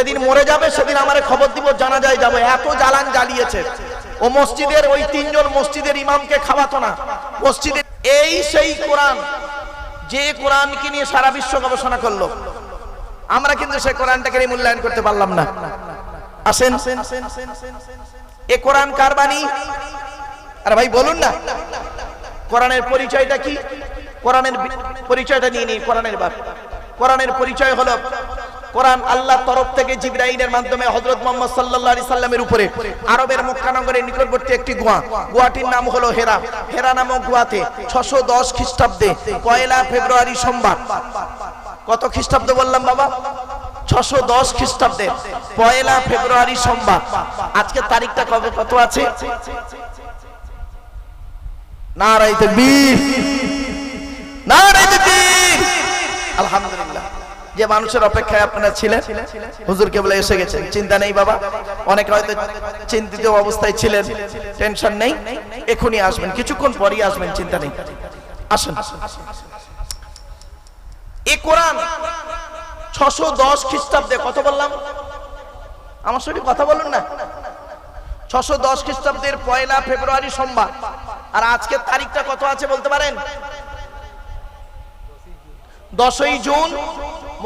যেদিন মরে যাবে সেদিন আমারে খবর দিব, জানাজায় যাবে। এত জ্বালান জ্বালিয়েছে। ও মসজিদের ওই 3 জন মসজিদের ইমামকে খাওয়াতো না। মসজিদের এই সেই কোরআন, যে কোরআনকে নিয়ে সারা বিশ্ব গবেষণা করলো, আমরা কিন্তু সেই কোরআনটাকে মূল্যায়ন করতে পারলাম না। আসেন, এ কোরআন কার বাণী? আরে ভাই বলুন না, কোরআনের পরিচয়টা কি? কোরআনের পরিচয়টা নিয়ে নিই। কোরআনের পরিচয় হলো, কোরআন আল্লাহর তরফ থেকে জিবরাইলের মাধ্যমে হযরত মুহাম্মদ সাল্লাল্লাহু আলাইহি সাল্লামের উপরে আরবের মক্কা নগরের নিকটবর্তী একটি গুহাটির নাম হলো হেরা। হেরা নামক গুহাতে 610 খ্রিস্টাব্দে 1 ফেব্রুয়ারি সোমবার, কত খ্রিস্টাব্দ বললাম বাবা? 610 খ্রিস্টাব্দে 1 ফেব্রুয়ারি সোমবার। আজকে তারিখটা কবে, কত আছে? নারায়ে তাকবীর, নারায়ে তাকবীর। আলহামদুলিল্লাহ। যে মানুষের অপেক্ষায় আপনারা ছিলেন, হুজুর কেবল এসে গেছেন, চিন্তা নেই বাবা। অনেকে হয়তো চিন্তিত অবস্থায় ছিলেন, টেনশন নেই, এখনই আসবেন, কিছুক্ষণ পরেই আসবেন, চিন্তা নেই। আসেন। এই কোরআন 610 খ্রিস্টাব্দে, কত বললাম? আমার সঙ্গে কথা বলুন না। 610 খ্রিস্টাব্দের 1 ফেব্রুয়ারি সোমবার। আর আজকের তারিখটা কত আছে বলতে পারেন? 10ই জুন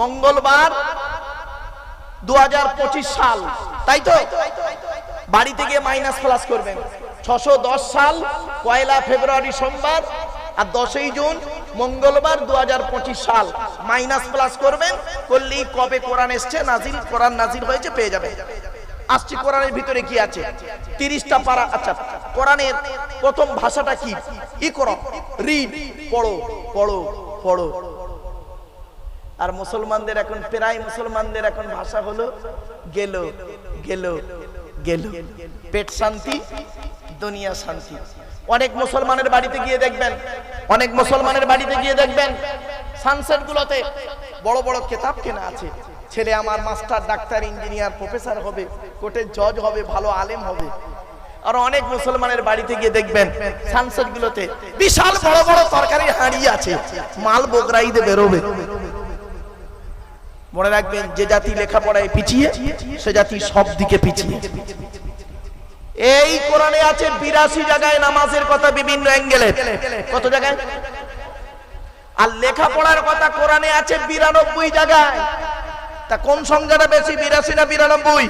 মঙ্গলবার 2025 সাল, তাই তো? বাড়িতে গিয়ে মাইনাস প্লাস করবেন। 610 সাল 1 ফেব্রুয়ারি সোমবার আর 10ই জুন মঙ্গলবার 2025 সাল, মাইনাস প্লাস করবেন। করলেই কবে কোরআন এসছে, নাজিল, কোরআন নাজিল হয়েছে পেয়ে যাবে। আসছি কোরআনের ভিতরে কি আছে? 30টা পারা। আচ্ছা, কোরআনের প্রথম ভাষাটা কি? ইকরা, রিড, পড়ো পড়ো পড়ো। আর মুসলমানদের এখন, প্রায় মুসলমানদের এখন ভাষা হলো গেল গেল গেল। পেট শান্তি, দুনিয়া শান্তি। অনেক মুসলমানের বাড়িতে গিয়ে দেখবেন, সানসেট গুলোতে বড় বড় কিতাব কেনা আছে। ছেলে আমার মাস্টার, ডাক্তার, ইঞ্জিনিয়ার, প্রফেসর হবে, কোর্টের জজ হবে, ভালো আলেম হবে। আর অনেক মুসলমানের বাড়িতে গিয়ে দেখবেন সানসেট গুলোতে বিশাল বড় বড় তরকারি হাঁড়ি আছে, মাল বগরাইতে বেরোবে। মনে রাখবেন, যে জাতি লেখাপড়ায় পিছিয়ে সে জাতি সব দিকে পিছিয়ে। এই কোরআনে আছে 82 জায়গায় নামাজের কথা, বিভিন্ন অ্যাঙ্গেলে। কত জায়গায়? আর লেখাপড়ার কথা কোরআনে আছে 92 জায়গায়। তা কোন সংখ্যাটা বেশি, 82 না 92?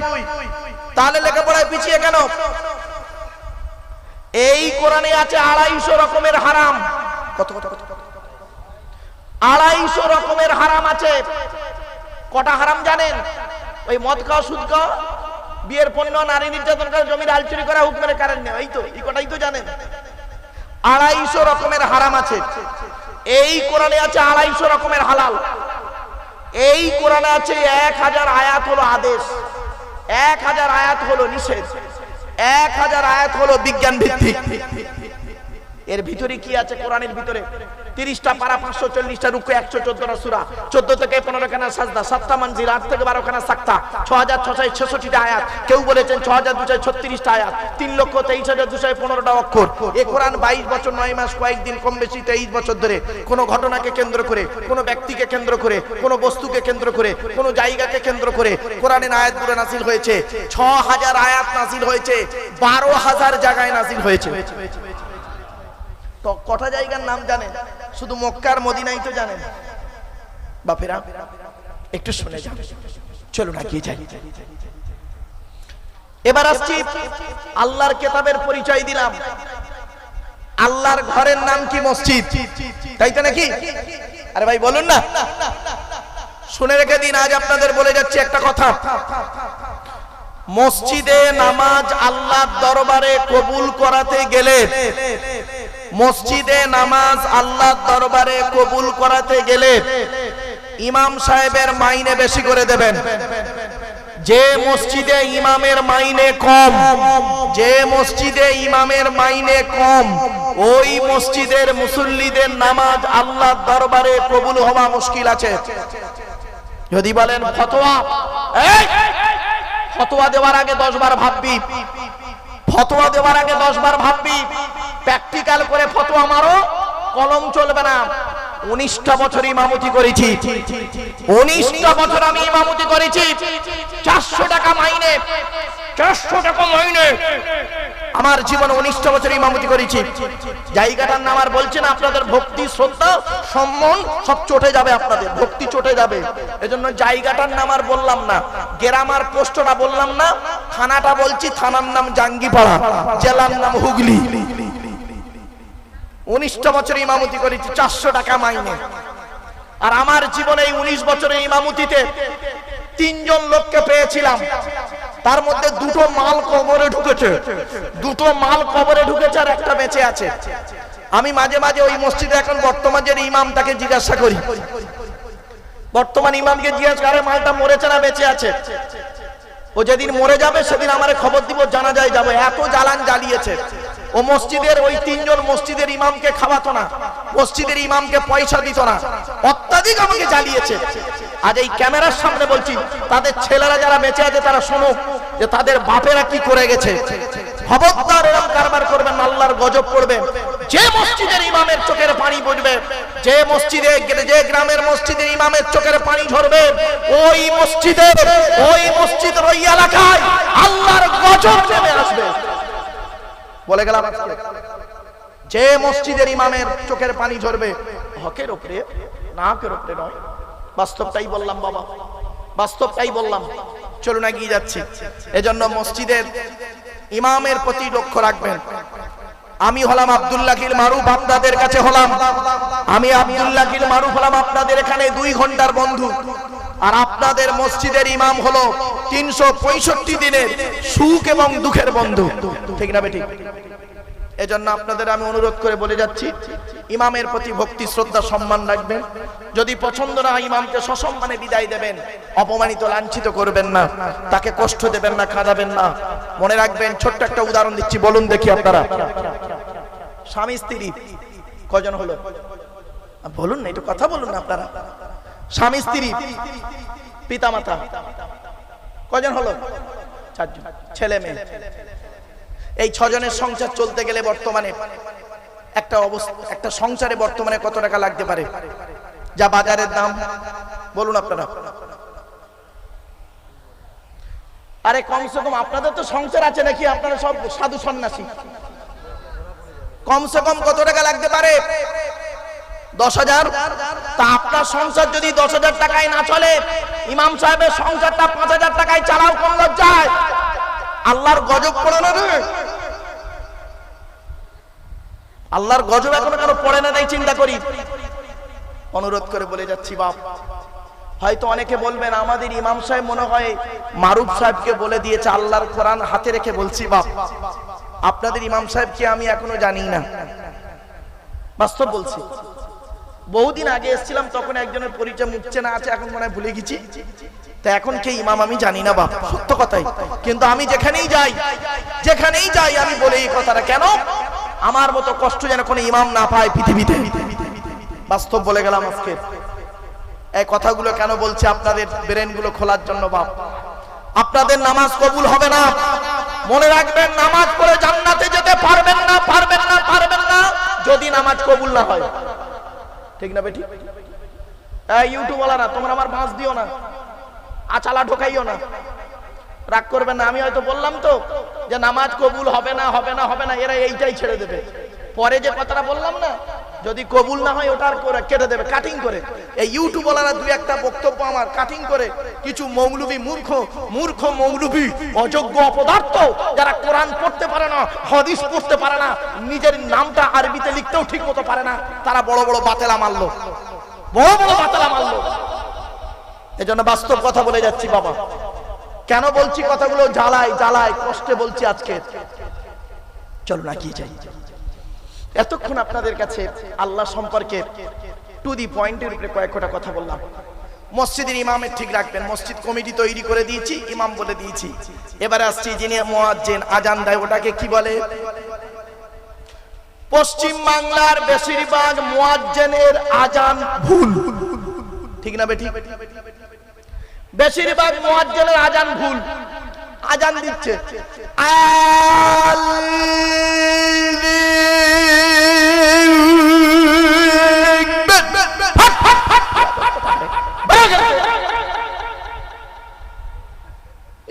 তাহলে লেখাপড়ায় পিছিয়ে কেন? এই কোরআনে আছে 250 রকমের হারাম। কত কত কত? 250 রকমের হারাম আছে। কটা হারাম জানেন? ওই মদ খাওয়া, সুদ খাওয়া, বিয়ের পণ্য, নারী নির্যাতন করা, জমির আল চুরি করা, হুকুমের কারণ নেই, এই তো, এই কটাই তো জানেন। 250 রকমের হারাম আছে। এই কোরআনে আছে 250 রকমের হালাল। এই কোরআনে আছে 1000 আয়াত হলো আদেশ, 1000 আয়াত হলো নিষেধ, 1000 আয়াত হলো বিজ্ঞান ভিত্তিক। এর ভিতরে কি আছে? কোরআনের ভিতরে 30টা পারা, 540টা রুকু, 114টা সূরা, 14 থেকে 15 খানা সাজদা, 7টা মঞ্জিল, 8 থেকে 12 খানা সাক্তা, 6666টা আয়াত। কেউ বলেছেন 6236টা আয়াত, 3,23,215টা অক্ষর। এই কোরআন 22 বছর 9 মাস কয়েকদিন, কম বেশি 23 বছর ধরে কোন ঘটনাকে কেন্দ্র করে, কোন ব্যক্তিকে কেন্দ্র করে, কোন বস্তুকে কেন্দ্র করে, কোন জায়গাকে কেন্দ্র করে কোরআনের আয়াতগুলো নাযিল হয়েছে। 6000 আয়াত নাযিল হয়েছে, 12000 জায়গায় নাযিল হয়েছে। তো কটা জায়গার নাম জানেন? শুধু মক্কার মদিনাই তো জানেন। বাপেরা একটু শুনে যান, চলুন এগিয়ে যাই। এবার আসছি, আল্লাহর কিতাবের পরিচয় দিলাম। আল্লাহর ঘরের নাম কি? মসজিদ, তাই তো নাকি? আরে ভাই বলুন না, শুনে রেখে দিন। আজ আপনাদের বলে যাচ্ছি একটা কথা। মসজিদে নামাজ আল্লাহর দরবারে কবুল করাতে গেলে, মসজিদে নামাজ আল্লাহর দরবারে কবুল করাতে গেলে ইমাম সাহেবের মাইনে বেশি করে দেবেন। যে মসজিদে ইমামের মাইনে কম, যে মসজিদে ইমামের মাইনে কম, ওই মসজিদের মুসল্লিদের নামাজ আল্লাহর দরবারে কবুল হওয়া মুশকিল আছে। যদি বলেন ফতোয়া, ফতোয়া দেওয়ার আগে 10 বার ভাববি, ফতোয়া দেওয়ার আগে 10 বার ভাববি। প্র্যাকটিক্যাল করে ফতোয়া মারো, কলম চলবে না। 19টা বছর ইমামতি করেছি, 19টা বছর আমি ইমামতি করেছি। 400 টাকা মাইনে, 400 টাকা মাইনে আমার জীবনে 19টা বছর ইমামতি করেছি। জায়গাটার নাম আর বলছেন, আপনাদের ভক্তি শ্রদ্ধা সম্মান সব চটে যাবে, আপনাদের ভক্তি চটে যাবে। এজন্য জায়গাটার নাম আর বললাম না, গ্রামার পোস্টটা বললাম না, থানাটা বলছি, থানার নাম জাঙ্গিপাড়া, জেলার নাম হুগলি। 19টা বছর ইমামতি করেছি, 400 টাকা মাইনে। আর আমার জীবনে এই 19 বছরের ইমামতিতে 3 জন লোককে পেয়েছিলাম, তার মধ্যে 2টো মাল কবরে ঢুকেছে, 2টো মাল কবরে ঢুকেছে আর একটা বেঁচে আছে। আমি মাঝে মাঝে ওই মসজিদে এখন বর্তমানের ইমামটাকে জিজ্ঞাসা করি, বর্তমান ইমামকে জিজ্ঞাসা করে মালটা মরেছে না বেঁচে আছে। ও যেদিন মরে যাবে সেদিন আমারে খবর দিব, জানাজায় যাবে। এত জ্বালান জ্বালিয়েছে। ও মসজিদের ওই 3 জন মসজিদের ইমামকে খাওয়াতো না, মসজিদের ইমামকে পয়সা দিত না, অত্যাধিক আমাকে জ্বালিয়েছে। আজ এই ক্যামেরার সামনে বলছি, তাদের ছেলেরা যারা বেঁচে আছে তারা শোনো যে তাদের বাপেরা কি করে গেছে। খবরদার এরকম কারবার করবেন, আল্লাহর গজব পড়বে। যে মসজিদের ইমামের চোখের পানি পড়বে, যে মসজিদে, যে গ্রামের মসজিদের ইমামের চোখের পানি ঝরবে, ওই মসজিদের, ওই মসজিদের ওই এলাকায় আল্লাহর গজব নেমে আসবে। বলে গেলাম, যে মসজিদের ইমামের চোখের পানি ঝরবে, হকের উপরে না, হকের উপরে নয়। বাস্তবটাই বললাম বাবা, বাস্তবটাই বললাম। চলুন এগিয়ে যাচ্ছি। এজন্য মসজিদের ইমামের প্রতি লক্ষ্য রাখবেন। আমি হলাম আব্দুল্লাহ কিল মারুফ, আপনাদের কাছে হলাম, আমি আব্দুল্লাহ কিল মারুফ হলাম আপনাদের এখানে 2 ঘন্টার বন্ধু। আর আপনাদের মসজিদের ইমাম হলো 365 দিনের সুখ এবং দুঃখের বন্ধু। ঠিক না বেঠিক? এজন্য আপনাদের আমি অনুরোধ করে বলে যাচ্ছি, ইমামের প্রতি ভক্তি শ্রদ্ধা সম্মান রাখবেন। যদি পছন্দ না হয় ইমামকে সসম্মানে বিদায় দেবেন, অপমানিত লাঞ্ছিত করবেন না, তাকে কষ্ট দেবেন না, কাঁদাবেন না। মনে রাখবেন, ছোট্ট একটা উদাহরণ দিচ্ছি, বলুন দেখি আপনারা, স্বামী স্ত্রী কজন হলো? বলুন না, একটু কথা বলুন না আপনারা। স্বামী স্ত্রী, পিতা মাতা কজন হলো? 4 জন, ছেলে মেয়ে। এই 6 জনের সংসার চলতে গেলে বর্তমানে একটা সংসারে বর্তমানে কত টাকা লাগতে পারে? যা বাজারের দাম, বলুন আপনারা। আরে কমসে কম আপনাদের তো সংসার আছে নাকি? আপনারা সব সাধু সন্ন্যাসী। কমসে কম কত টাকা লাগতে পারে? 10,000। তা আপনার সংসার যদি 10,000 টাকায় না চলে, ইমাম সাহেবের সংসারটা 5,000 টাকায় চালাও, কোন লজ্জায়? আল্লাহর গজব পড়ে না রে? আল্লাহর গজব এখনো কেন পড়ে না, তাই চিন্তা করি। অনুরোধ করে বলে যাচ্ছি বাপ, হয়তো অনেকে বলবেন আমাদের ইমাম সাহেব মনে হয় মারুফ সাহেবকে বলে দিয়েছে। আল্লাহর কোরআন হাতে রেখে বলছি বাপ, আপনাদের ইমাম সাহেবকে আমি এখনো জানি না, বাস্তব বলছি। বহুদিন আগে এসেছিলাম, তখন একজনের পরিচয় মুখ চেনা আছে, এখন মনে হয় ভুলে গেছি। তা এখন কে ইমাম আমি জানি না বাপ, সত্য কথাই। কিন্তু আমি যেখানেই যাই আমি বলি এই কথাটা, কেন? আমার মতো কষ্ট যেন কোনো ইমাম না পায় পৃথিবীতে। বাস্তব বলে গেলাম আজকে। এই কথাগুলো কেন বলছি? আপনাদের ব্রেন গুলো খোলার জন্য বাপ। আপনাদের নামাজ কবুল হবে না, মনে রাখবেন। নামাজ পড়ে জান্নাতে যেতে পারবেন না, পারবেন না, পারবেন না, যদি নামাজ কবুল না হয়। ঠিক না বেটি? এই ইউটিউবওয়ালারা, তোমরা আমার ভাঁজ দিও না, আচালা ঢোকাইও না, রাগ করবেন না। আমি হয়তো বললাম তো যে নামাজ কবুল হবে না, হবে না, হবে না, এরা এইটাই ছেড়ে দেবে। পরে যে কথাটা বললাম না, যদি কবুল না হয় ওটার করে কেটে দেবে, কাটিং করে। এই ইউটিউবওয়ালারা 2-1টা বক্তব্য আমার কাটিং করে, কিছু মৌলবী, মূর্খ মৌলবী, অযোগ্য অপদার্থ, যারা কোরআন পড়তে পারে না, হাদিস পড়তে পারে না, নিজের নামটা আরবিতে লিখতেও ঠিক মতো পারে না, তারা বড় বড় বাতেলা মারলো, বড় বড় বাতেলা মারলো। এজন্য বাস্তব কথা বলে যাচ্ছি বাবা। কেন বলছি কথাগুলো? জ্বালায় কষ্টে বলছি আজকে। চলো না কি যাই। এতক্ষণ আপনাদের কাছে আল্লাহ সম্পর্কে টু দি পয়েন্টের উপরে কয়েকটা কথা বললাম। মসজিদের ইমামের ঠিক রাখবেন। মসজিদ কমিটি তৈরি করে দিয়েছি, ইমাম বলে দিয়েছি। এবারে আসছি যিনি মুয়াজ্জিন, আজান দেয়, ওটাকে কি বলে? পশ্চিম বাংলার বেশিরভাগ মুয়াজ্জিনের আজান ভুল। ঠিক না বেটি? বেশিরভাগ মুয়াজ্জিনের আজান ভুল। আজান দিচ্ছে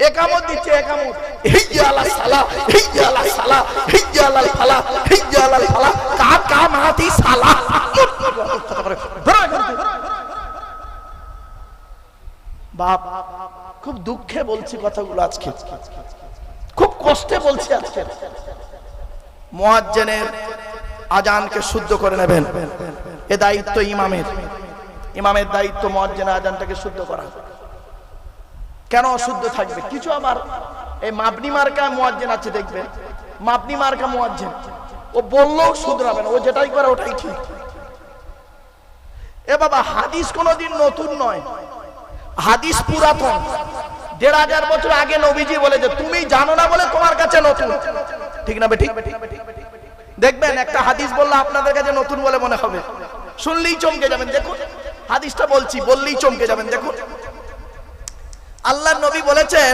একামত দিচ্ছে, একামত হিজ্জা আলা সালা, হিজ্জা আলা সালা, হিজ্জা আলা ফালা, হিজ্জা আলা ফালা, কা মাতি সালা। বাপ, খুব দুঃখে বলছি কথাগুলো আজকে, খুব কষ্টে বলছি আজকে। মুয়াজ্জিনের আজানকে শুদ্ধ করে নেবেন, এ দায়িত্ব ইমামের। ইমামের দায়িত্ব মুয়াজ্জিনের আজানটাকে শুদ্ধ করা। কেন অশুদ্ধ থাকবে? কিছু আমার এই মাবনি মার্কা মুয়াজ্জিন আছে, দেখবেন মাবনি মার্কা মুয়াজ্জিন, ও বললেও শুধরাবে না, ও যেটাই করে ওটাই ঠিক। এ বাবা, হাদিস কোনোদিন নতুন নয়, হাদিস পুরাতন। ১৫০০ বছর আগে নবীজি বলেছে, তুমি জানো না বলে তোমার কাছে নতুন। ঠিক না ঠিক? দেখবেন একটা হাদিস বললে আপনাদের কাছে নতুন বলে মনে হবে, শুনলেই চমকে যাবেন। দেখুন হাদিসটা বলছি, বললেই চমকে যাবেন। দেখুন আল্লাহর নবী বলেছেন,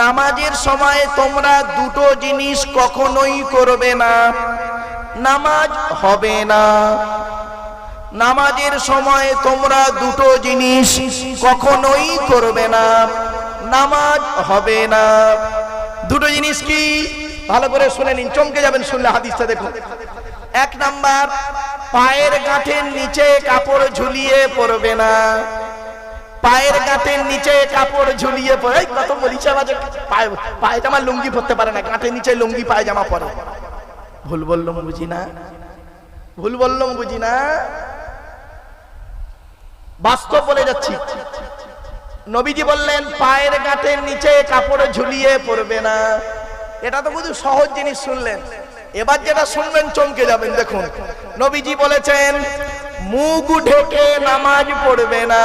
নামাজের সময় তোমরা দুটো জিনিস কখনোই করবে না, নামাজ হবে না। নামাজের সময় তোমরা দুটো জিনিস কখনোই করবে না, নামাজ হবে না। দুটো জিনিস কি? ভালো করে শুনে নিন, চমকে যাবেন শুনলে হাদিসটা। দেখুন, ১ নাম্বার, পায়ের গাঁটের নিচে কাপড় ঝুলিয়ে পড়বে না। পায়ের গাঁটের নিচে কাপড় ঝুলিয়ে পড়ে, কত বলিছে আমাদের পায়জামা লুঙ্গি পরতে পারে না, গাঁটের নিচে লুঙ্গি পায়জামা পরে। ভুল বললাম বুঝি না? ভুল বললাম বুঝি না? বাস্তব বলে যাচ্ছি। নবীজি বললেন পায়ের গাঁটের নিচে কাপড় ঝুলিয়ে পড়বে না। এটা তো শুধু সহজ জিনিস শুনলেন, এবার যেটা শুনবেন চমকে যাবেন। দেখুন নবীজি বলেছেন, মুখ ঢেকে নামাজ পড়বে না,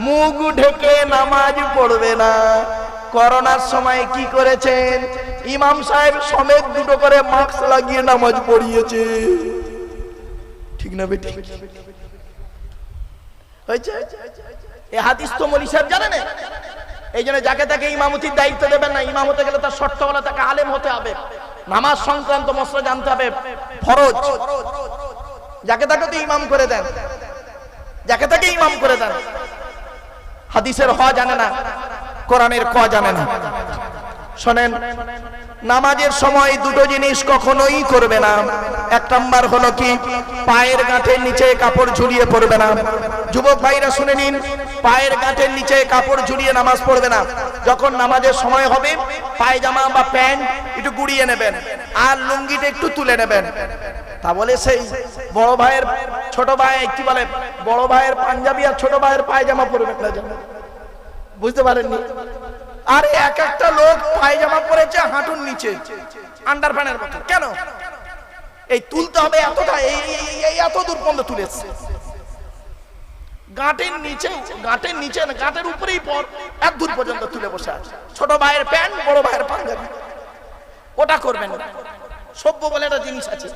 মুখ ঢেকে নামাজ পড়বে না। করোনার সময় কি করেছেন? ইমাম সাহেব সমেত দুটো করে মাস্ক লাগিয়ে নামাজ পড়িয়েছে। ঠিক না বেটি? হয়েছে? এই হাদিস তো মৌলভী সাহেব জানে না। এই জন্য যাকে তাকে ইমামতির দায়িত্ব দেবেন না। ইমাম হতে গেলে তার শর্ত হলো তাকে আলেম হতে হবে, নামাজ সংক্রান্ত মসলা জানতে হবে, ফরজ। যাকে তাকে তো ইমাম করে দেন, যাকে তাকে ইমাম করে দেন। হাদিসের হ জানে না, কোরআনের ক জানে না। শোনেন, নামাজের সময় দুটো জিনিস কখনোই করবে না। ১ নাম্বার হলো কি? পায়ের গাঁটের নিচে কাপড় ঝুলিয়ে পড়বে না। যুবক ভাইরা শুনে নিন, পায়ের গাঁটের নিচে কাপড় ঝুলিয়ে নামাজ পড়বে না। যখন নামাজের সময় হবে, পায়জামা বা প্যান্ট একটু গুড়িয়ে নেবেন, আর লুঙ্গিটা একটু তুলে নেবেন। তা বলে সেই বড় ভাইয়ের ছোট ভাই কি বলে, বড় ভাইয়ের পাঞ্জাবি আর ছোট ভাইয়ের পায়জামা পরবেন না, বুঝতে পারেননি? আরে এক একটা লোক পায়জামা পরেছে হাঁটুর নিচে, আন্ডারপ্যান্টের মতো। কেন? এই তুলতে হবে এতটা, এই এত দূর পর্যন্ত তুলেছে। গাঁটের নিচে, গাঁটের নিচে না, গাঁটের উপরেই পর, এত দূর পর্যন্ত তুলে বসে আছে। ছোট ভাইয়ের প্যান্ট, বড় ভাইয়ের পাঞ্জাবি, ওটা করবেন না। সভ্য বলে একটা জিনিস আছে,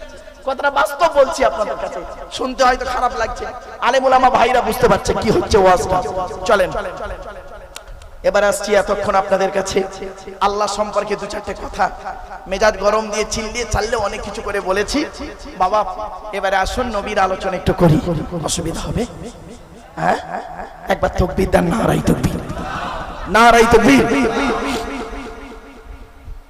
কথাটা বাস্তব বলছি আপনাদের কাছে। শুনতে হয়তো খারাপ লাগছে, আলেম ওলামা ভাইরা বুঝতে পারছে কি হচ্ছে ওয়াজটা। চলেন এবার আসছি এতক্ষণ আপনাদের কাছে আল্লাহ সম্পর্কে ২-৪টে কথা। মেজাজ গরম দিয়ে চিল্লিয়ে চাললে অনেক কিছু করে বলেছি বাবা। এবারে আসুন নবীর আলোচনা একটু করি, অসুবিধা হবে? হ্যাঁ, একবার তাকবীর দেন, নারায়ে তাকবীর, নারায়ে তাকবীর।